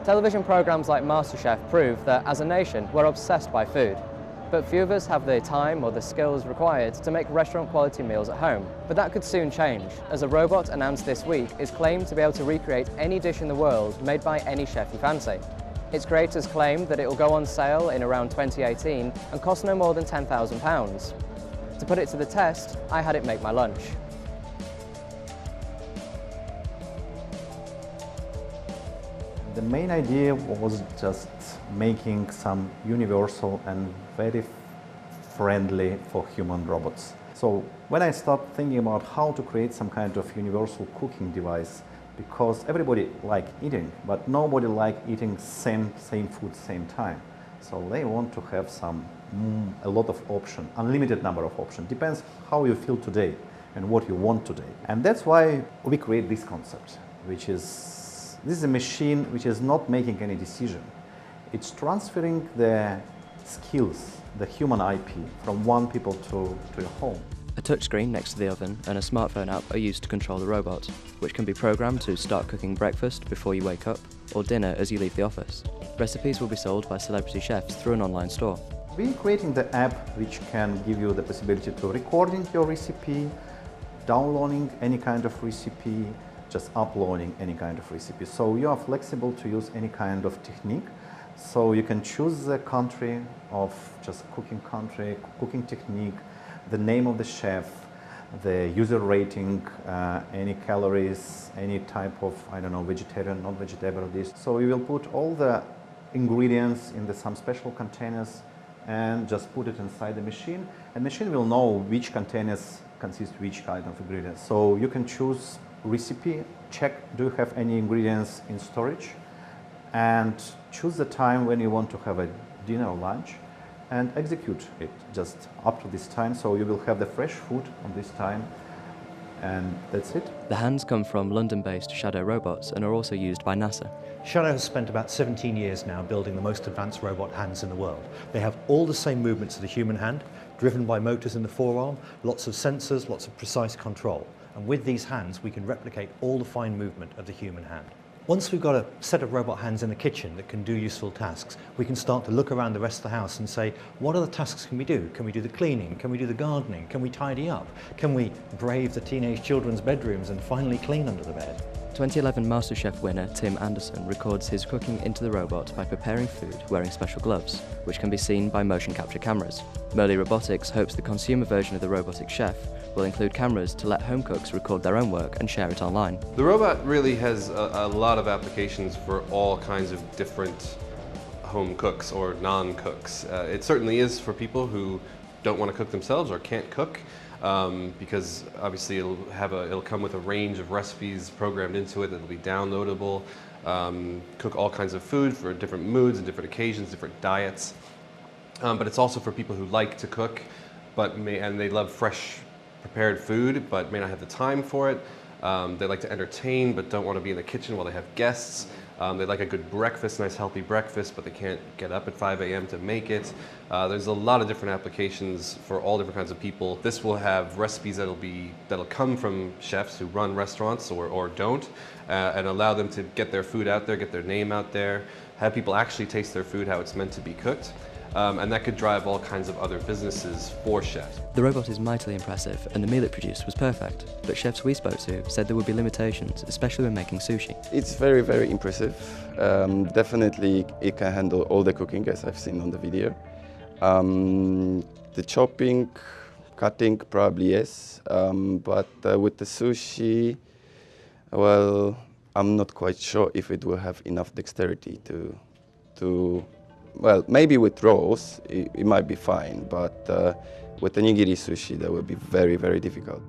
Television programs like MasterChef prove that as a nation we're obsessed by food. But few of us have the time or the skills required to make restaurant quality meals at home. But that could soon change, as a robot announced this week is claimed to be able to recreate any dish in the world made by any chef you fancy. Its creators claimed that it will go on sale in around 2018 and cost no more than £10,000. To put it to the test, I had it make my lunch. The main idea was just making some universal and very friendly for human robots. So when I started thinking about how to create some kind of universal cooking device, because everybody like eating, but nobody like eating same food same time. So they want to have a lot of options, unlimited number of options. Depends how you feel today and what you want today. And that's why we create this concept, which is this is a machine which is not making any decision. It's transferring the skills, the human IP, from one people to your home. A touchscreen next to the oven and a smartphone app are used to control the robot, which can be programmed to start cooking breakfast before you wake up or dinner as you leave the office. Recipes will be sold by celebrity chefs through an online store. We're creating the app which can give you the possibility to recording your recipe, downloading any kind of recipe, just uploading any kind of recipe. So you are flexible to use any kind of technique. So you can choose the country of just cooking country, cooking technique, the name of the chef, the user rating, any calories, any type of, I don't know, vegetarian, non-vegetable dish. So we will put all the ingredients in some special containers and just put it inside the machine. And the machine will know which containers consist which kind of ingredients. So you can choose recipe, check do you have any ingredients in storage, and choose the time when you want to have a dinner or lunch and execute it just up to this time. So you will have the fresh food on this time, and that's it. The hands come from London-based Shadow Robots and are also used by NASA. Shadow has spent about 17 years now building the most advanced robot hands in the world. They have all the same movements as the human hand, driven by motors in the forearm, lots of sensors, lots of precise control. And with these hands, we can replicate all the fine movement of the human hand. Once we've got a set of robot hands in the kitchen that can do useful tasks, we can start to look around the rest of the house and say, what other tasks can we do? Can we do the cleaning? Can we do the gardening? Can we tidy up? Can we brave the teenage children's bedrooms and finally clean under the bed? 2011 MasterChef winner Tim Anderson records his cooking into the robot by preparing food wearing special gloves, which can be seen by motion capture cameras. Merley Robotics hopes the consumer version of the robotic chef will include cameras to let home cooks record their own work and share it online. The robot really has a lot of applications for all kinds of different home cooks or non-cooks. It certainly is for people who don't want to cook themselves or can't cook. Because obviously it'll come with a range of recipes programmed into it that'll be downloadable, cook all kinds of food for different moods and different occasions, different diets. But it's also for people who like to cook, and they love fresh prepared food, but may not have the time for it. They like to entertain, but don't want to be in the kitchen while they have guests. They like a good breakfast, nice healthy breakfast, but they can't get up at 5 a.m. to make it. There's a lot of different applications for all different kinds of people. This will have recipes that'll come from chefs who run restaurants or don't, and allow them to get their food out there, get their name out there, have people actually taste their food how it's meant to be cooked. And that could drive all kinds of other businesses for chefs. The robot is mightily impressive and the meal it produced was perfect, but chefs we spoke to said there would be limitations, especially when making sushi. It's very, very impressive. Definitely it can handle all the cooking as I've seen on the video. The chopping, cutting probably yes, but with the sushi, well, I'm not quite sure if it will have enough dexterity to well, maybe with rolls it might be fine, but with the nigiri sushi that would be very, very difficult.